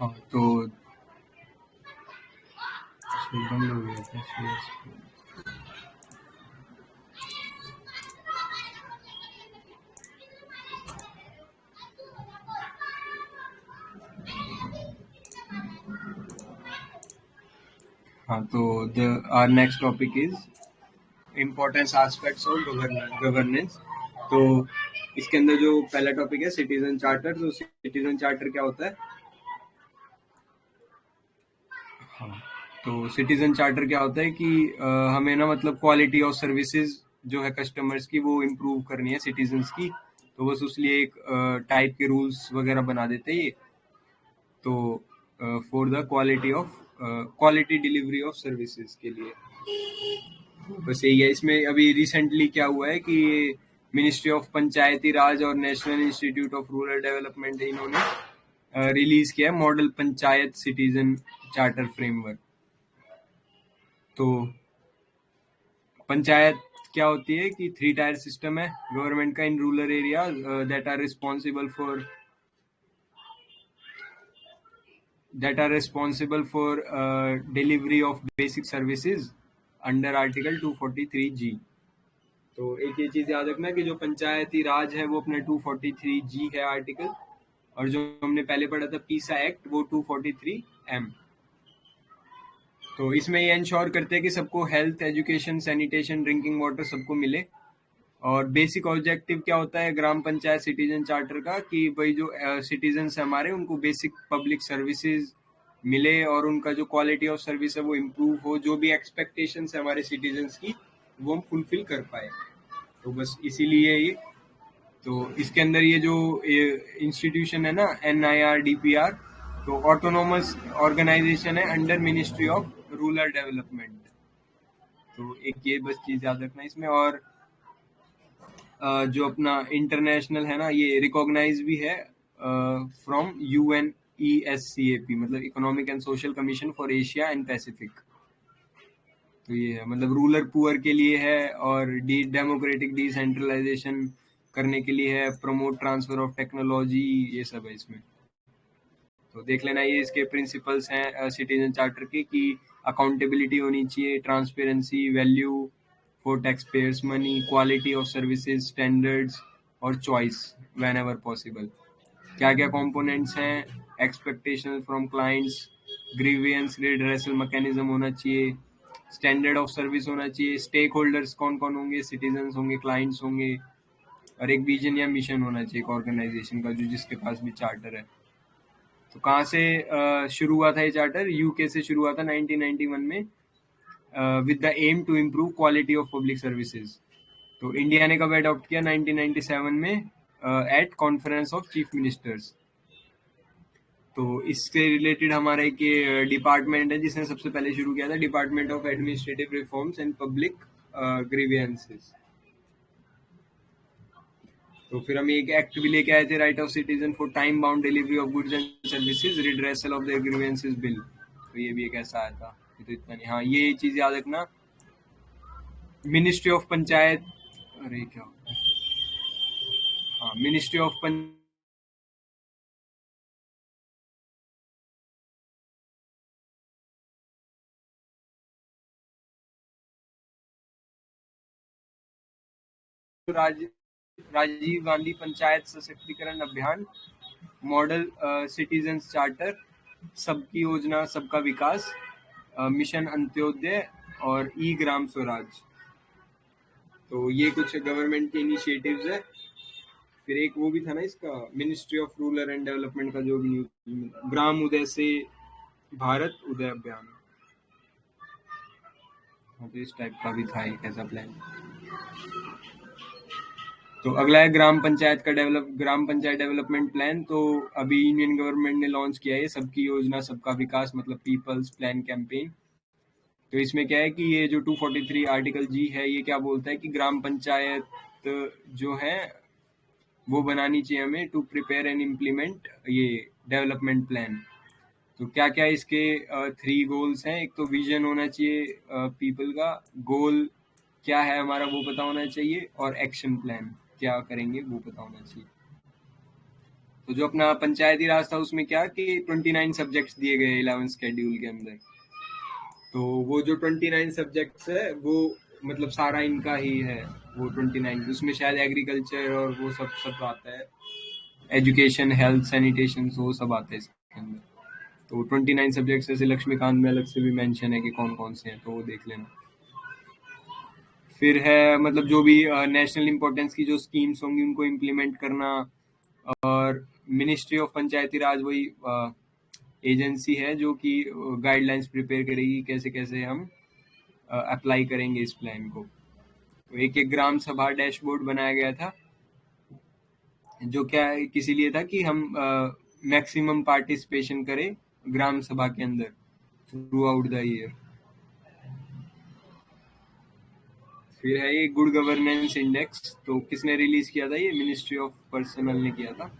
हाँ, तो बंद हो गया था हाँ, तो our next topic is importance aspects of governance. तो इसके अंदर जो पहला टॉपिक है सिटीजन चार्टर। तो सिटीजन चार्टर क्या होता है? हाँ, तो सिटीजन चार्टर क्या होता है कि हमें ना मतलब क्वालिटी ऑफ सर्विसेज जो है कस्टमर्स की वो इम्प्रूव करनी है सिटीजन्स की। तो बस उसलिए एक टाइप के रूल्स वगैरह बना देते हैं ये। तो for the quality delivery of services के लिए बस यही है। इसमें अभी रिसेंटली क्या हुआ है कि मिनिस्ट्री ऑफ पंचायती राज और national institute of rural development इन्होंने रिलीज किया है model panchayat citizen charter framework. तो पंचायत क्या होती है कि 3 टायर सिस्टम है गवर्नमेंट का in rural area that are responsible for delivery of basic services under article 243G। तो एक ये चीज याद रखना कि जो पंचायती राज है वो अपने 243G है आर्टिकल, और जो हमने पहले पढ़ा था पीसा एक्ट वो 243M। तो इसमें ये इंश्योर करते हैं कि सबको health, education, sanitation, drinking water सबको मिले। और बेसिक ऑब्जेक्टिव क्या होता है ग्राम पंचायत सिटीजन चार्टर का कि भाई जो सिटीजन्स है हमारे उनको बेसिक पब्लिक सर्विसेज मिले और उनका जो क्वालिटी ऑफ सर्विस है वो इम्प्रूव हो, जो भी एक्सपेक्टेशंस है हमारे सिटीजन्स की वो हम फुलफिल कर पाए। तो बस इसीलिए ये, तो इसके अंदर ये जो इंस्टीट्यूशन है ना NIRDPR, तो ऑटोनोमस ऑर्गेनाइजेशन है under ministry of rural development. तो एक ये बस चीज याद रखना इसमें। और जो अपना इंटरनेशनल है ना ये रिकॉग्नाइज भी है फ्रॉम UNESCAP, मतलब economic and social commission for Asia and Pacific. तो ये है मतलब रूरल पुअर के लिए है और डेमोक्रेटिक डिसेंट्रलाइजेशन करने के लिए है, प्रमोट ट्रांसफर ऑफ टेक्नोलॉजी, ये सब है इसमें। तो देख लेना ये इसके प्रिंसिपल्स हैं सिटीजन चार्टर के कि अकाउंटेबिलिटी होनी चाहिए, transparency, value for tax payers money, quality of services, standards और चॉइस व्हेन एवर पॉसिबल। क्या क्या कंपोनेंट्स हैं? Expectation from clients, grievance redressal mechanism होना चाहिए, स्टैंडर्ड ऑफ सर्विस होना चाहिए, स्टेक होल्डर्स कौन कौन होंगे, सिटीजन्स होंगे, क्लाइंट्स होंगे, और एक विजन या मिशन होना चाहिए एक ऑर्गेनाइजेशन का जो जिसके पास भी चार्टर है। तो कहाँ से शुरू हुआ था ये चार्टर? यूके से शुरू हुआ था 1991 में with the aim to improve quality of public services. तो इंडिया ने कब अडॉप्ट किया? 1997 में at conference of chief ministers. तो इससे रिलेटेड हमारा एक डिपार्टमेंट है जिसने सबसे पहले शुरू किया था, department of administrative reforms and public grievances. तो फिर हम एक एक्ट भी लेके आए थे, right of citizen for time bound delivery of goods and services, redressal of their grievances bill. तो ये भी एक ऐसा आया था। तो इतना नहीं, हाँ ये चीज याद रखना, मिनिस्ट्री ऑफ पंचायत, अरे क्या होता है, हाँ मिनिस्ट्री ऑफ राजीव गांधी पंचायत सशक्तिकरण अभियान, मॉडल सिटीजन्स चार्टर, सबकी योजना सबका विकास, मिशन अंत्योदय और ई ग्राम स्वराज। तो ये कुछ गवर्नमेंट के इनिशिएटिव्स है। फिर एक वो भी था ना इसका, ministry of rural and development का जो भी ग्राम उदय से भारत उदय अभियान। तो इस टाइप का भी था एक ऐसा प्लान। तो अगला है ग्राम पंचायत डेवलपमेंट प्लान। तो अभी यूनियन गवर्नमेंट ने लॉन्च किया है सबकी योजना सबका विकास, मतलब पीपल्स प्लान कैंपेन। तो इसमें क्या है कि ये जो 243 आर्टिकल जी है ये क्या बोलता है कि ग्राम पंचायत जो है वो बनानी चाहिए हमें टू प्रिपेयर एंड इम्प्लीमेंट ये डेवलपमेंट प्लान। तो क्या क्या इसके 3 गोल्स हैं? एक तो विजन होना चाहिए पीपल का, गोल क्या है हमारा वो पता होना चाहिए, और एक्शन प्लान क्या करेंगे वो पता होना चाहिए। तो जो अपना पंचायती राज था उसमें क्या कि 29 सब्जेक्ट्स दिए गए 11 शेड्यूल के अंदर। तो वो जो 29 सब्जेक्ट्स है वो मतलब सारा इनका ही है, वो 29 उसमें शायद एग्रीकल्चर और वो सब सब आता है, एजुकेशन, हेल्थ, सैनिटेशन, वो सब आता है इसके अंदर। तो 29 सब्जेक्ट्स जैसे लक्ष्मीकांत में अलग से भी मेंशन है कि कौन कौन से हैं, तो वो देख लेना। फिर है मतलब जो भी नेशनल इंपॉर्टेंस की जो स्कीम्स होंगी उनको इम्प्लीमेंट करना। और मिनिस्ट्री ऑफ पंचायती राज वही एजेंसी है जो कि गाइडलाइंस प्रिपेयर करेगी कैसे कैसे हम अप्लाई करेंगे इस प्लान को। तो एक एक ग्राम सभा डैशबोर्ड बनाया गया था, जो क्या किसी लिए था कि हम मैक्सिमम पार्टिसिपेशन करें ग्राम सभा के अंदर थ्रू आउट द ईयर। फिर है ये गुड गवर्नेंस इंडेक्स, तो किसने रिलीज किया था? ये मिनिस्ट्री ऑफ पर्सनल ने किया था।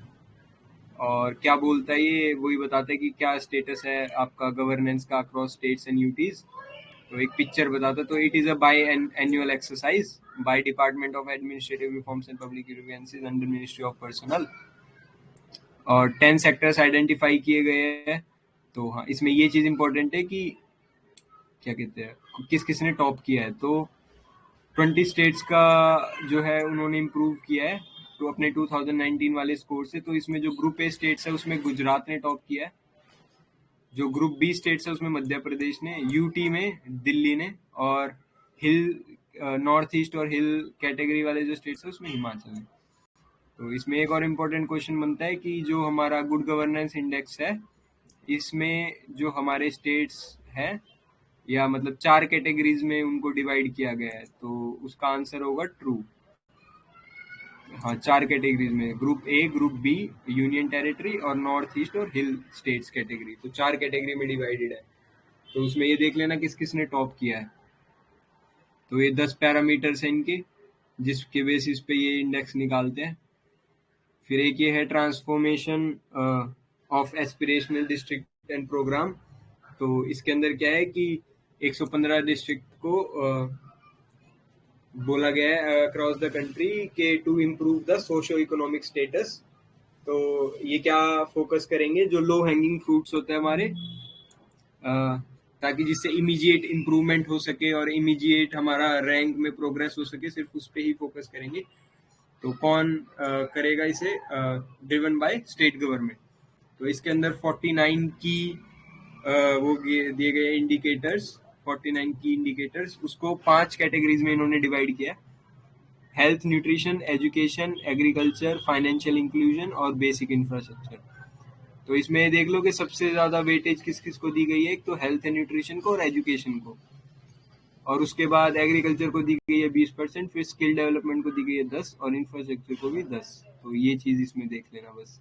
और क्या बोलता है ये? वही बताता है कि क्या स्टेटस है आपका गवर्नेंस का अक्रॉस स्टेट्स एंड यूटीज। तो एक पिक्चर बताता है। तो it is a by annual exercise by department of administrative reforms and public grievances under ministry of personal. और 10 सेक्टर्स आइडेंटिफाई किए गए हैं। तो हाँ, इसमें ये चीज इंपॉर्टेंट है कि क्या कहते हैं किस किस ने टॉप किया है। तो 20 स्टेट्स का जो है उन्होंने इम्प्रूव किया है तो अपने 2019 वाले स्कोर से। तो इसमें जो ग्रुप ए स्टेट्स है उसमें गुजरात ने टॉप किया है, जो ग्रुप बी स्टेट्स है उसमें मध्य प्रदेश ने, यूटी में दिल्ली ने, और हिल नॉर्थ ईस्ट और हिल कैटेगरी वाले जो स्टेट्स है उसमें हिमाचल ने। तो इसमें एक और इम्पोर्टेंट क्वेश्चन बनता है कि जो हमारा गुड गवर्नेंस इंडेक्स है इसमें जो हमारे स्टेट्स हैं या मतलब 4 कैटेगरीज में उनको डिवाइड किया गया है, तो उसका आंसर होगा ट्रू। हाँ, 4 कैटेगरीज में, group A, group B, union territory और नॉर्थ ईस्ट और हिल स्टेट्स कैटेगरी। तो 4 कैटेगरी में डिवाइडेड है। तो उसमें ये देख लेना किस किस ने टॉप किया है। तो ये 10 पैरामीटर्स हैं इनके जिसके बेसिस पे ये इंडेक्स निकालते हैं। फिर एक ये है transformation of aspirational district and programme. तो इसके अंदर क्या है कि 115 डिस्ट्रिक्ट को बोला गया है अक्रॉस द कंट्री के to improve the socio economic status. तो ये क्या फोकस करेंगे? जो लो हैंगिंग फ्रूट्स होते हैं हमारे, ताकि जिससे इमीडिएट इम्प्रूवमेंट हो सके और इमीडिएट हमारा रैंक में प्रोग्रेस हो सके, सिर्फ उस पर ही फोकस करेंगे। तो कौन करेगा इसे? Driven by state government. तो इसके अंदर 49 की वो दिए गए इंडिकेटर्स, 49 की इंडिकेटर्स, उसको 5 कैटेगरीज में इन्होंने डिवाइड किया: health, nutrition, education, agriculture, financial inclusion और बेसिक इंफ्रास्ट्रक्चर। तो इसमें देख लो कि सबसे ज्यादा वेटेज किस किस को दी गई है। एक तो हेल्थ एंड न्यूट्रिशन को और एजुकेशन को, और उसके बाद एग्रीकल्चर को दी गई है 20%, फिर स्किल डेवलपमेंट को दी गई है 10 और इंफ्रास्ट्रक्चर को भी 10। तो ये चीज इसमें देख लेना बस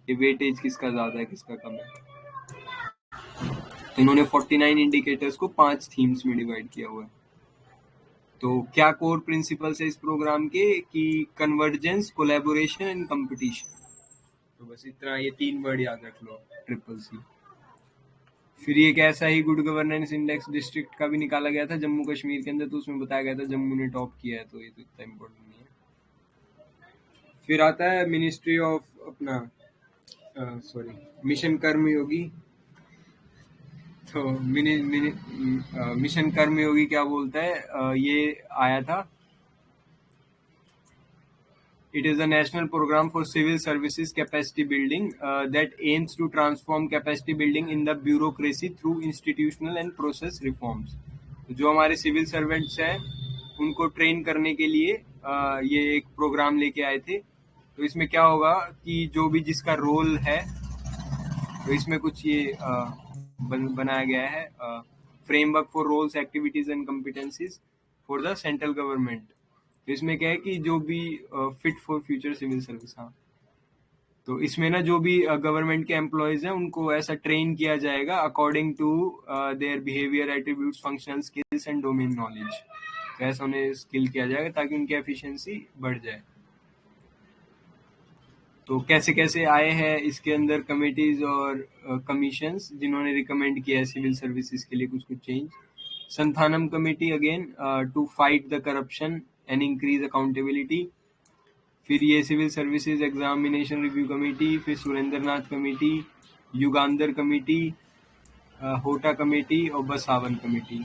कि वेटेज किसका ज्यादा है किसका कम है। तो इन्होंने 49 इंडिकेटर्स को 5 थीम्स में डिवाइड किया हुआ है। तो क्या कोर प्रिंसिपल्स है इस प्रोग्राम के? कि कन्वर्जेंस, कोलैबोरेशन एंड कंपटीशन। तो बस इतना, ये 3 वर्ड याद रख लो, ट्रिपल सी। फिर एक ऐसा ही गुड गवर्नेंस इंडेक्स डिस्ट्रिक्ट का भी निकाला गया था जम्मू कश्मीर के अंदर, तो उसमें बताया गया था जम्मू ने टॉप किया है, तो ये तो इतना इम्पोर्टेंट नहीं है। फिर आता है मिनिस्ट्री ऑफ अपना मिशन कर्मयोगी। तो मिशन कर्मयोगी क्या बोलता है? ये आया था, it is a national program for civil services capacity building that aims to transform capacity building in the bureaucracy through institutional and process reforms। तो जो हमारे सिविल सर्वेंट्स हैं उनको ट्रेन करने के लिए ये एक प्रोग्राम लेके आए थे। तो इसमें क्या होगा कि जो भी जिसका रोल है, तो इसमें कुछ ये बनाया गया है framework for roles, activities and competencies for the central government. तो इसमें क्या है कि जो भी fit for future civil service, हाँ, तो इसमें ना जो भी गवर्नमेंट के एम्प्लॉयज हैं उनको ऐसा ट्रेन किया जाएगा according to their behaviour, attributes, functional skills and domain knowledge. तो ऐसा उन्हें स्किल किया जाएगा ताकि उनकी एफिशिएंसी बढ़ जाए। तो कैसे कैसे आए हैं इसके अंदर कमिटीज और कमीशंस जिन्होंने रिकमेंड किया है सिविल सर्विसेज के लिए कुछ कुछ change. Santhanam committee again to fight the corruption and increase accountability. फिर ये civil services examination review committee, फिर Surendra Nath committee, Yugandhar committee, Hota committee और बसावन कमेटी।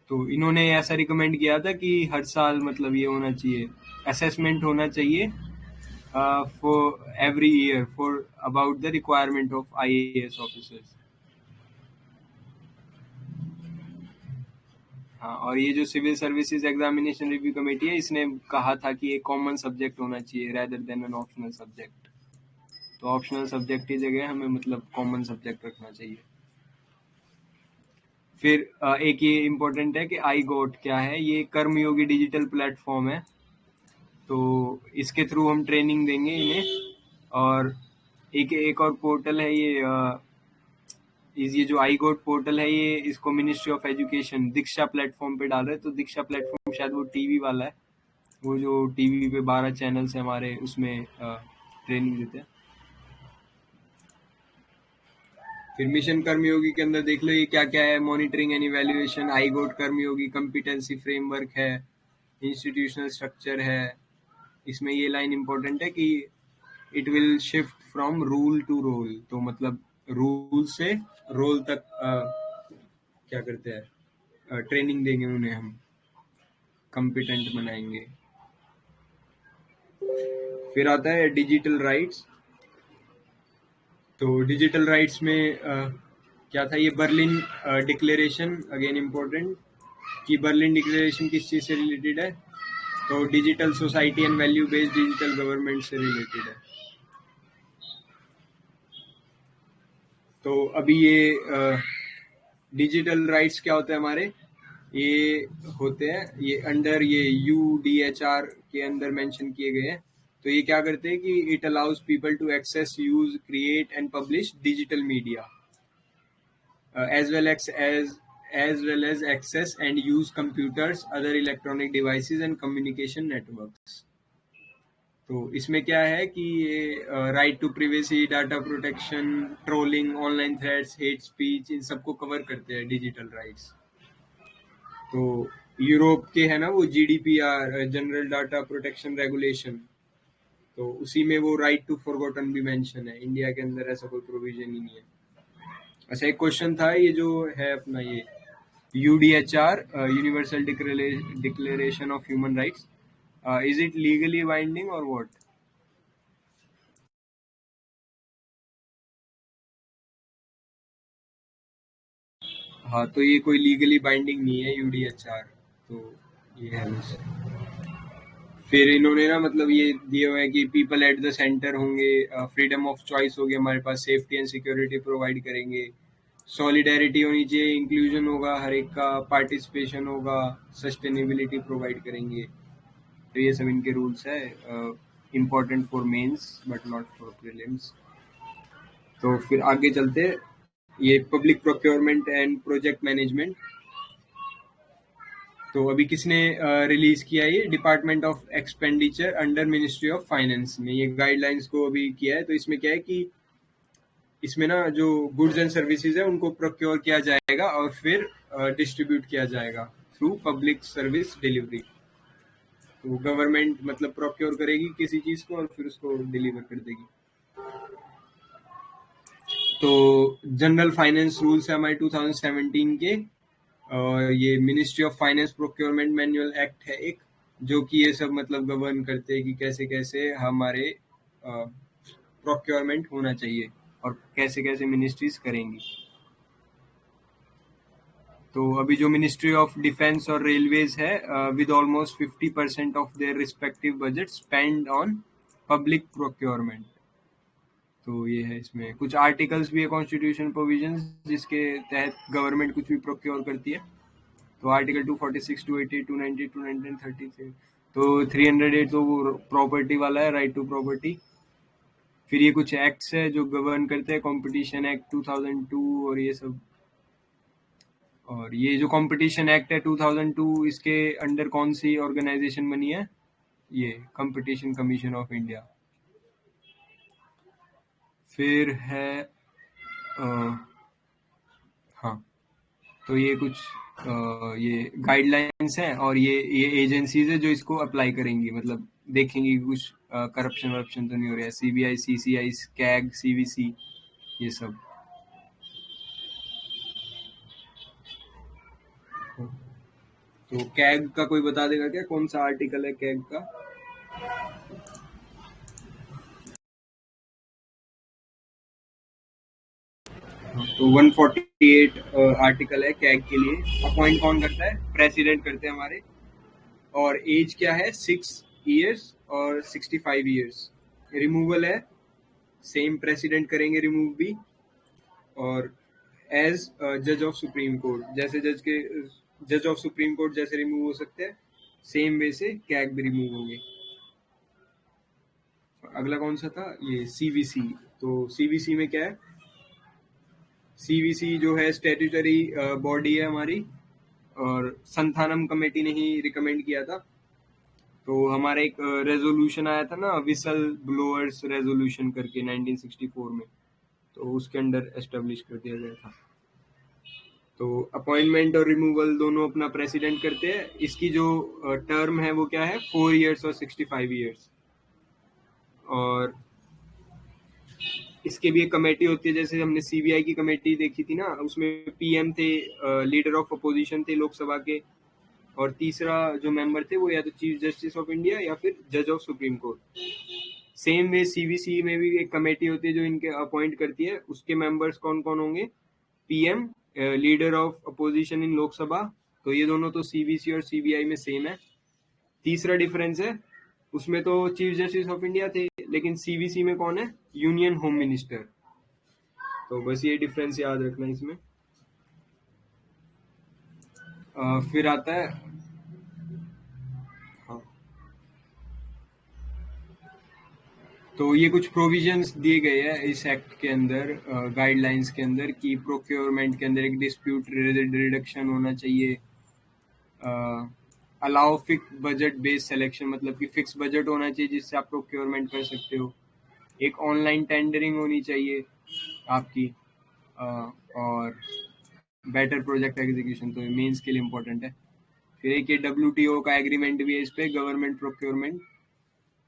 तो इन्होंने ऐसा रिकमेंड किया था कि हर साल मतलब ये होना चाहिए, असेसमेंट होना चाहिए for every year for about the requirement of IAS officers. हाँ, और ये जो civil services examination review committee है, इसने कहा था कि एक कॉमन सब्जेक्ट होना चाहिए rather than an optional subject. तो ऑप्शनल सब्जेक्ट की जगह हमें मतलब कॉमन सब्जेक्ट रखना चाहिए। फिर एक ये इम्पोर्टेंट है कि आई गोट क्या है, ये कर्मयोगी डिजिटल प्लेटफॉर्म है। तो इसके थ्रू हम ट्रेनिंग देंगे इन्हें। और एक और पोर्टल है ये जो आई गोट पोर्टल है, ये इसको ministry of education Diksha platform पे डाल रहे हैं। तो दीक्षा प्लेटफॉर्म शायद वो टीवी वाला है, वो जो टीवी पे 12 चैनल्स है हमारे, उसमें ट्रेनिंग देते हैं। फिर मिशन कर्मयोगी के अंदर देख लो ये क्या क्या है, monitoring and evaluation, iGOT Karmayogi competency framework है, इंस्टीट्यूशनल स्ट्रक्चर है। इसमें ये लाइन इंपॉर्टेंट है कि it will shift from rule to role. तो मतलब रूल से रोल तक क्या करते हैं, ट्रेनिंग देंगे उन्हें, हम कॉम्पिटेंट बनाएंगे। फिर आता है डिजिटल राइट्स। तो डिजिटल राइट्स में क्या था, ये बर्लिन डिक्लेरेशन, अगेन इम्पोर्टेंट कि बर्लिन डिक्लेरेशन किस चीज़ से रिलेटेड है, तो digital society and value based digital government से रिलेटेड है। तो अभी ये डिजिटल राइट्स क्या होते हैं हमारे, ये होते हैं ये अंडर ये UDHR के अंदर मेंशन किए गए हैं। तो ये क्या करते हैं कि it allows people to access, use, create and publish digital media as well as access and use computers, other electronic devices and communication networks। तो इसमें क्या है कि ये right to privacy, data protection, trolling, online threads, hate speech, इन सबको cover करते हैं डिजिटल राइट्स। तो यूरोप के है ना वो GDPR, general data protection regulation, तो उसी में वो राइट टू फॉरगॉटन भी मेंशन है। इंडिया के अंदर ऐसा कोई प्रोविजन ही नहीं है। अच्छा, एक क्वेश्चन था ये जो है अपना ये UDHR, universal declaration of human rights, is it legally binding और व्हाट? हाँ, तो ये कोई लीगली बाइंडिंग नहीं है UDHR। तो ये है बस। फिर इन्होंने ना मतलब ये दिए हुए हैं कि पीपल एट द सेंटर होंगे, फ्रीडम ऑफ चॉइस होगी हमारे पास, सेफ्टी एंड सिक्योरिटी प्रोवाइड करेंगे, सॉलिडेरिटी होनी चाहिए, इंक्लूजन होगा हर एक का, पार्टिसिपेशन होगा, सस्टेनेबिलिटी प्रोवाइड करेंगे। तो ये सब इनके रूल्स है, important for mains but not for prelims. तो फिर आगे चलते, ये public procurement and project management. तो अभी किसने रिलीज किया, ये department of expenditure under ministry of finance में ये गाइडलाइंस को अभी किया है। तो इसमें क्या है कि इसमें ना जो गुड्स एंड सर्विसेज है उनको प्रोक्योर किया जाएगा और फिर डिस्ट्रीब्यूट किया जाएगा थ्रू पब्लिक सर्विस डिलीवरी। तो गवर्नमेंट मतलब प्रोक्योर करेगी किसी चीज को और फिर उसको डिलीवर कर देगी। तो जनरल फाइनेंस रूल्स है हमारे 2017 के, और ये ministry of finance procurement manual act है एक, जो कि ये सब मतलब गवर्न करते हैं कि कैसे कैसे हमारे प्रोक्योरमेंट होना चाहिए और कैसे कैसे मिनिस्ट्रीज करेंगी। तो अभी जो मिनिस्ट्री ऑफ डिफेंस और रेलवेज है, with almost 50% of their respective budget spend on public procurement. तो ये है, इसमें कुछ आर्टिकल्स भी है कॉन्स्टिट्यूशन प्रोविजंस जिसके तहत गवर्नमेंट कुछ भी प्रोक्योर करती है। तो आर्टिकल 246, 280, 290, 219, 33। तो 308 तो वो प्रॉपर्टी वाला है, राइट टू प्रॉपर्टी। फिर ये कुछ एक्ट्स है जो गवर्न करते हैं, कंपटीशन एक्ट 2002 और ये सब। और ये जो कंपटीशन एक्ट है 2002, इसके अंडर कौन सी ऑर्गेनाइजेशन बनी है, ये कंपटीशन कमीशन ऑफ इंडिया। फिर है हाँ, तो ये कुछ ये गाइडलाइंस हैं और ये एजेंसीज है जो इसको अप्लाई करेंगी, मतलब देखेंगी कि कुछ करप्शन वरप्शन तो नहीं हो रहा है। सीबीआई, सीसीआई, कैग, सीवीसी, ये सब। तो कैग का कोई बता देगा क्या, कौन सा आर्टिकल है कैग का? तो 148 आर्टिकल है कैग के लिए। अपॉइंट कौन करता है? प्रेसिडेंट करते हैं हमारे। और एज क्या है? 6 years और 65 years। रिमूवल है, सेम प्रेसिडेंट करेंगे रिमूव भी। और एज जज ऑफ सुप्रीम कोर्ट, जैसे जज ऑफ सुप्रीम कोर्ट जैसे रिमूव हो सकते हैं, सेम वे से कैग भी रिमूव होंगे। अगला कौन सा था? ये सीवीसी। तो सीवीसी में क्या है? सीवीसी जो है स्टैट्यूटरी बॉडी है हमारी, और संथानम कमेटी ने ही रिकमेंड किया था। तो हमारा एक रेजोल्यूशन आया था ना, विसल ब्लोअर्स रेजोल्यूशन करके 1964 में, तो उसके अंडर एस्टेब्लिश कर दिया गया था। तो अपॉइंटमेंट और रिमूवल दोनों अपना प्रेसिडेंट करते हैं। इसकी जो टर्म है वो क्या है? 4 years और 65 years। और इसके भी एक कमेटी होती है, जैसे हमने सीबीआई की कमेटी देखी थी ना, उसमें पीएम थे, लीडर ऑफ अपोजिशन थे लोकसभा के, और तीसरा जो मेंबर थे वो या तो चीफ जस्टिस ऑफ इंडिया या फिर जज of supreme court. Same way CVC में भी एक कमेटी होती है जो इनके अपॉइंट करती है। उसके मेंबर्स कौन कौन होंगे? PM, leader of opposition in Lok Sabha. तो ये दोनों तो सीवीसी और सीबीआई में सेम है। तीसरा डिफरेंस है, उसमें तो चीफ जस्टिस ऑफ इंडिया थे, लेकिन सीवीसी में कौन है? Union home minister. तो बस ये डिफरेंस याद रखना इसमें। फिर आता है, हाँ, तो ये कुछ प्रोविजंस दिए गए हैं इस एक्ट के अंदर, गाइडलाइंस के अंदर, कि प्रोक्योरमेंट के अंदर एक डिस्प्यूट रिडक्शन होना चाहिए। Allow fix budget based selection, मतलब कि फिक्स बजट होना चाहिए जिससे आप प्रोक्योरमेंट कर सकते हो। एक ऑनलाइन टेंडरिंग होनी चाहिए आपकी, और बेटर प्रोजेक्ट एग्जीक्यूशन, तो मेंस के लिए इम्पोर्टेंट है। फिर एक ये डब्ल्यूटीओ का एग्रीमेंट भी है इस पे, गवर्नमेंट प्रोक्योरमेंट।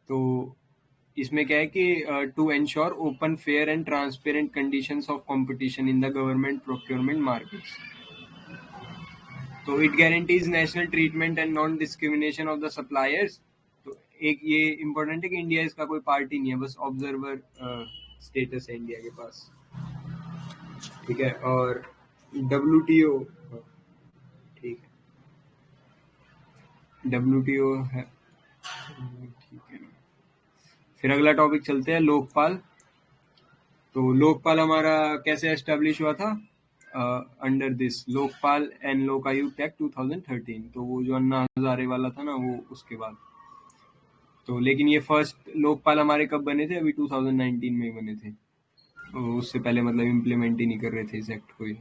तो इसमें क्या है कि to ensure open, fair and transparent conditions of competition in the government procurement markets. तो it guarantees national treatment and non discrimination of the suppliers. तो एक ये इम्पोर्टेंट है कि इंडिया इसका कोई पार्टी नहीं है, बस ऑब्जर्वर स्टेटस है इंडिया के पास। ठीक है। और डब्ल्यूटीओ, ठीक है, डब्ल्यूटीओ है, ठीक है। फिर अगला टॉपिक चलते हैं, लोकपाल। तो लोकपाल हमारा कैसे एस्टेब्लिश हुआ था? Under this Lokpal and Lokayukta act 2013। तो वो जो अन्ना हजारे वाला था ना, वो उसके बाद। तो लेकिन ये फर्स्ट लोकपाल हमारे कब बने थे? अभी 2019 में ही बने थे। तो उससे पहले मतलब इम्प्लीमेंट ही नहीं कर रहे थे इस एक्ट को।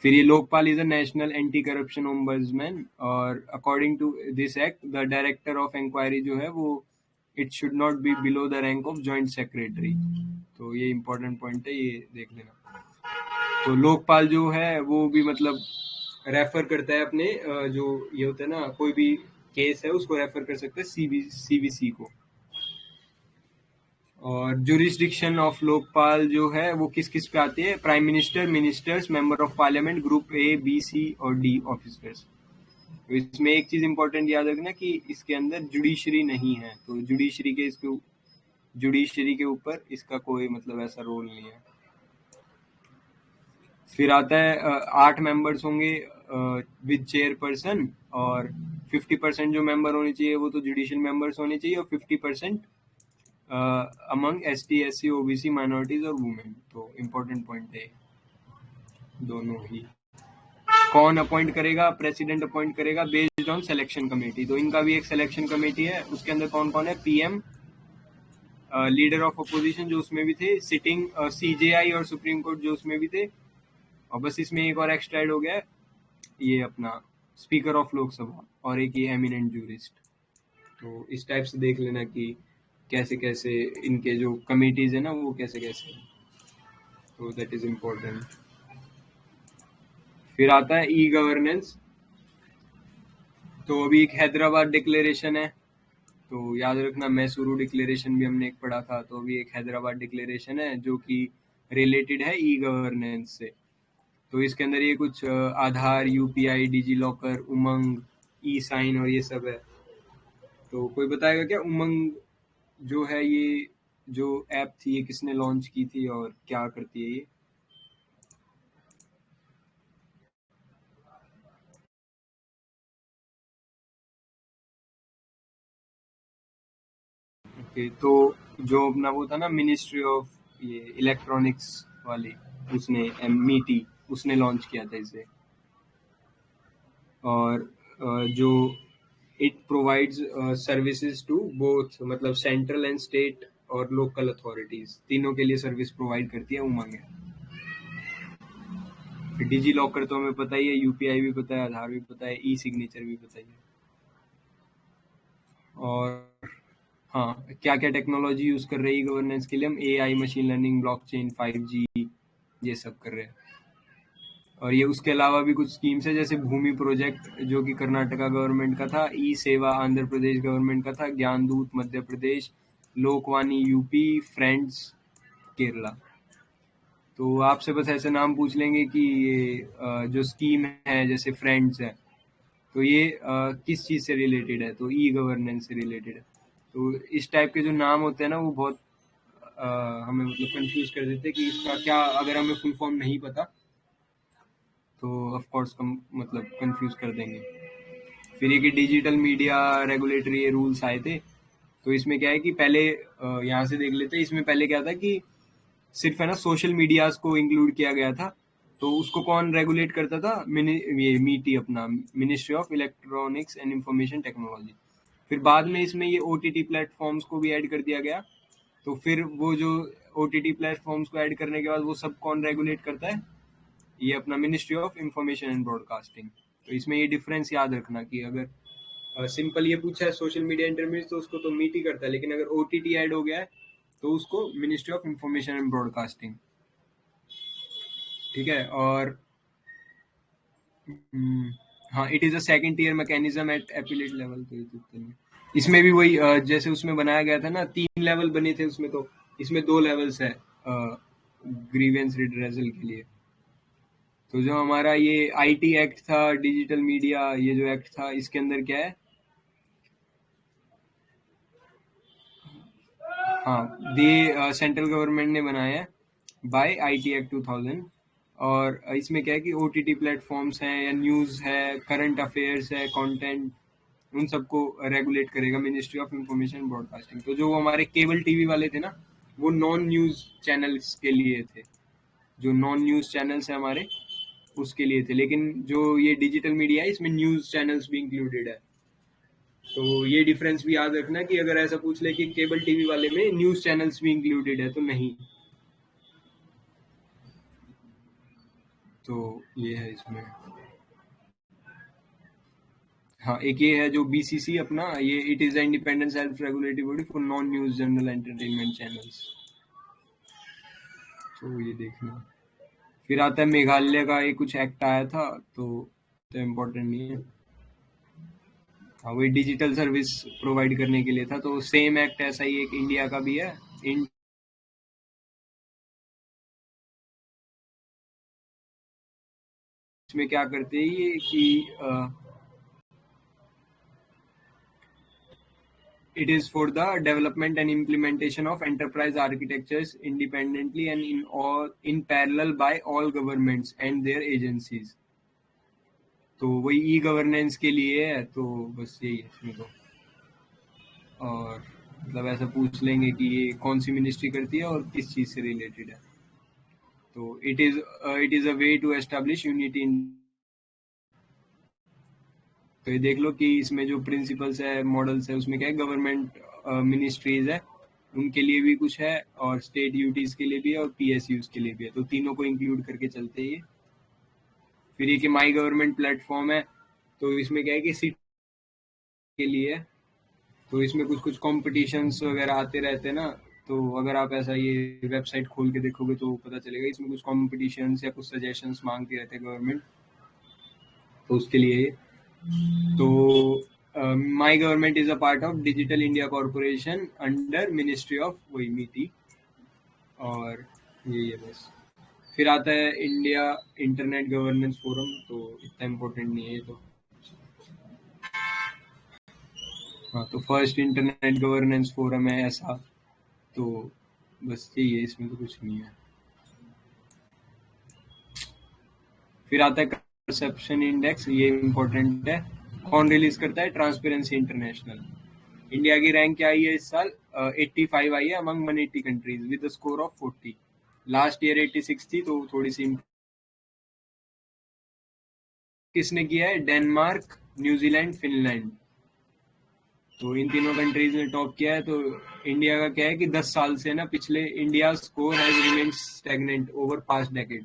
फिर ये Lokpal is a national anti corruption ombudsman, और according to this act the director of inquiry जो है वो, it should not be below the rank of joint secretary. तो ये इंपॉर्टेंट पॉइंट है, ये देख लेना। तो लोकपाल जो है वो भी मतलब रेफर करता है अपने जो ये होता है ना, कोई भी केस है उसको रेफर कर सकते हैं सीवीसी को। और जुरिस्डिक्शन ऑफ लोकपाल जो है वो किस किस पे आती है? Prime minister, ministers, member of parliament, group A, B, C और डी ऑफिसर्स। तो इसमें एक चीज इंपॉर्टेंट याद रखना कि इसके अंदर जुडिशरी नहीं है, तो जुडिशरी के ऊपर इसका कोई मतलब ऐसा रोल नहीं है। फिर आता है 8 मेंबर्स होंगे विद चेयरपर्सन, और 50% जो मेंबर होने चाहिए वो तो जुडिशियल मेंबर्स होने चाहिए, और 50% among ST, SC, OBC, minorities और वुमेन। तो इम्पोर्टेंट पॉइंट है दोनों ही। कौन अपॉइंट करेगा? प्रेसिडेंट अपॉइंट करेगा बेस्ड ऑन सिलेक्शन कमेटी। तो इनका भी एक सिलेक्शन कमेटी है, उसके अंदर कौन कौन है? पीएम, लीडर ऑफ अपोजिशन जो उसमें भी थे, सिटिंग सीजेआई और सुप्रीम कोर्ट जो उसमें भी थे, और बस इसमें एक और एक्स्ट्रा ऐड हो गया है, ये अपना स्पीकर ऑफ लोकसभा, और एक ये एमिनेंट जूरिस्ट। तो इस टाइप से देख लेना कि कैसे कैसे इनके जो कमिटीज है ना वो कैसे कैसे, तो दैट इज इम्पोर्टेंट। फिर आता है ई गवर्नेंस। तो अभी एक हैदराबाद डिक्लेरेशन है, तो याद रखना मैसूरू डिक्लेरेशन भी हमने एक पढ़ा था, तो अभी एक हैदराबाद डिक्लेरेशन है जो कि रिलेटेड है ई गवर्नेंस से। तो इसके अंदर ये कुछ आधार, यूपीआई, डिजी लॉकर, उमंग, ई साइन और ये सब है। तो कोई बताएगा क्या उमंग जो है, ये जो ऐप थी ये किसने लॉन्च की थी और क्या करती है ये? ओके, तो जो अपना वो था ना मिनिस्ट्री ऑफ ये इलेक्ट्रॉनिक्स वाली, उसने मीटी उसने लॉन्च किया था इसे। और जो it provides services to both, मतलब सेंट्रल एंड स्टेट और लोकल अथॉरिटीज, तीनों के लिए सर्विस प्रोवाइड करती है उमंग है। फिर डिजी लॉकर तो हमें पता ही है, यूपीआई भी पता है, आधार भी पता है, ई सिग्नेचर भी पता ही है। और हाँ, क्या क्या टेक्नोलॉजी यूज कर रही है गवर्नेंस के लिए? हम AI, machine learning, blockchain, 5G, ये सब कर रहे हैं। और ये उसके अलावा भी कुछ स्कीम्स है, जैसे भूमि प्रोजेक्ट जो कि कर्नाटका गवर्नमेंट का था, ई सेवा आंध्र प्रदेश गवर्नमेंट का था, ज्ञान दूत मध्य प्रदेश, लोकवाणी यूपी, फ्रेंड्स केरला। तो आपसे बस ऐसे नाम पूछ लेंगे कि ये जो स्कीम है जैसे फ्रेंड्स है, तो ये किस चीज़ से रिलेटेड है? तो ई गवर्नेंस से रिलेटेड है। तो इस टाइप के जो नाम होते हैं ना, वो बहुत हमें मतलब कंफ्यूज कर देते हैं कि इसका क्या, अगर हमें फुल फॉर्म नहीं पता तो ऑफ कोर्स मतलब कंफ्यूज कर देंगे। फिर ये कि डिजिटल मीडिया रेगुलेटरी रूल्स आए थे, तो इसमें क्या है कि पहले यहाँ से देख लेते हैं। इसमें पहले क्या था कि सिर्फ है ना सोशल मीडियाज को इंक्लूड किया गया था, तो उसको कौन रेगुलेट करता था? ये मीटी, अपना ministry of electronics and information technology. फिर बाद में इसमें ये ओटीटी प्लेटफॉर्म्स को भी ऐड कर दिया गया। तो फिर वो जो ओटीटी प्लेटफॉर्म्स को ऐड करने के बाद वो सब कौन रेगुलेट करता है? ये अपना ministry of information and broadcasting. तो इसमें ये डिफरेंस याद रखना कि अगर सिंपल ये पूछा है सोशल मीडिया इंटरमीडिएट, तो उसको तो मीट ही करता है, लेकिन अगर ओटीटी ऐड हो गया है तो उसको ministry of information and broadcasting. ठीक है। और हाँ, it is a second tier mechanism at appellate level. तो ये तो नहीं। इसमें भी वही जैसे उसमें बनाया गया था ना, 3 लेवल बने थे उसमें, तो इसमें 2 लेवल्स है ग्रीवेंस रिड्रेसल के लिए। तो जो हमारा ये आईटी एक्ट था, डिजिटल मीडिया, ये जो एक्ट था, इसके अंदर क्या है? हाँ, ये सेंट्रल गवर्नमेंट ने बनाया है बाय आईटी एक्ट 2000। और इसमें क्या है कि ओटीटी प्लेटफॉर्म्स हैं या न्यूज़ है, करंट अफेयर्स है, कंटेंट, उन सबको रेगुलेट करेगा मिनिस्ट्री ऑफ इंफॉर्मेशन ब्रॉडकास्टिंग। तो जो हमारे केबल टीवी वाले थे ना, वो नॉन न्यूज़ चैनल्स के लिए थे, जो नॉन न्यूज़ चैनल्स हैं हमारे, उसके लिए थे। लेकिन जो ये डिजिटल मीडिया है, इसमें न्यूज़ चैनल्स भी इंक्लूडेड है। तो ये डिफरेंस भी याद रखना कि अगर ऐसा पूछ ले कि केबल टीवी वाले में न्यूज़ चैनल्स भी इंक्लूडेड है, तो नहीं। तो ये है इसमें। हाँ, एक ये है जो बीसीसी अपना, ये it is independent self regulatory body for non news general entertainment channels. तो ये देखना। फिर आता है मेघालय का एक कुछ एक्ट आया था, तो इम्पोर्टेंट नहीं है। हाँ, वही डिजिटल सर्विस प्रोवाइड करने के लिए था, तो सेम एक्ट ऐसा ही एक इंडिया का भी है। इसमें क्या करते हैं ये कि it is for the development and implementation of enterprise architectures independently and in parallel by all governments and their agencies। तो वही ई गवर्नेंस के लिए है, तो बस यही है इसमें तो। और मतलब ऐसा पूछ लेंगे कि ये कौन सी मिनिस्ट्री करती है और किस चीज़ से रिलेटेड है। तो it is a way to establish unity in. तो ये देख लो कि इसमें जो प्रिंसिपल्स है, मॉडल्स है, उसमें क्या है, गवर्नमेंट मिनिस्ट्रीज है उनके लिए भी कुछ है, और स्टेट यूटीज के लिए भी है, और पीएसयूज के लिए भी है। तो तीनों को इंक्लूड करके चलते हैं ये। फिर ये कि माई गवर्नमेंट प्लेटफॉर्म है, तो इसमें क्या है कि सिटी के लिए है। तो इसमें कुछ कुछ कॉम्पिटिशन्स वगैरह आते रहते हैं ना, तो अगर आप ऐसा ये वेबसाइट खोल के देखोगे तो पता चलेगा, इसमें कुछ कॉम्पिटिशन्स या कुछ सजेशंस मांगती रहते हैं गवर्नमेंट। तो उसके लिए तो my government is a part of digital India corporation under ministry of वही मीटी, और यही है बस। फिर आता है इंडिया इंटरनेट गवर्नेंस फोरम, तो इतना इम्पोर्टेंट नहीं है ये तो। हाँ, तो फर्स्ट इंटरनेट गवर्नेंस फोरम है ऐसा, तो बस यही है, इसमें तो कुछ नहीं है। फिर आता है परसेप्शन इंडेक्स, ये इम्पोर्टेंट है। कौन रिलीज करता है? Transparency international. इंडिया की रैंक क्या आई है इस साल? 85 आई है among 180 countries with score of 40। Last year 86 थी, तो थोड़ी सी किसने किया है? डेनमार्क, न्यूजीलैंड, फिनलैंड, तो इन तीनों कंट्रीज ने टॉप किया है। तो इंडिया का क्या है कि 10 साल से ना पिछले India score has remained stagnant over past decade.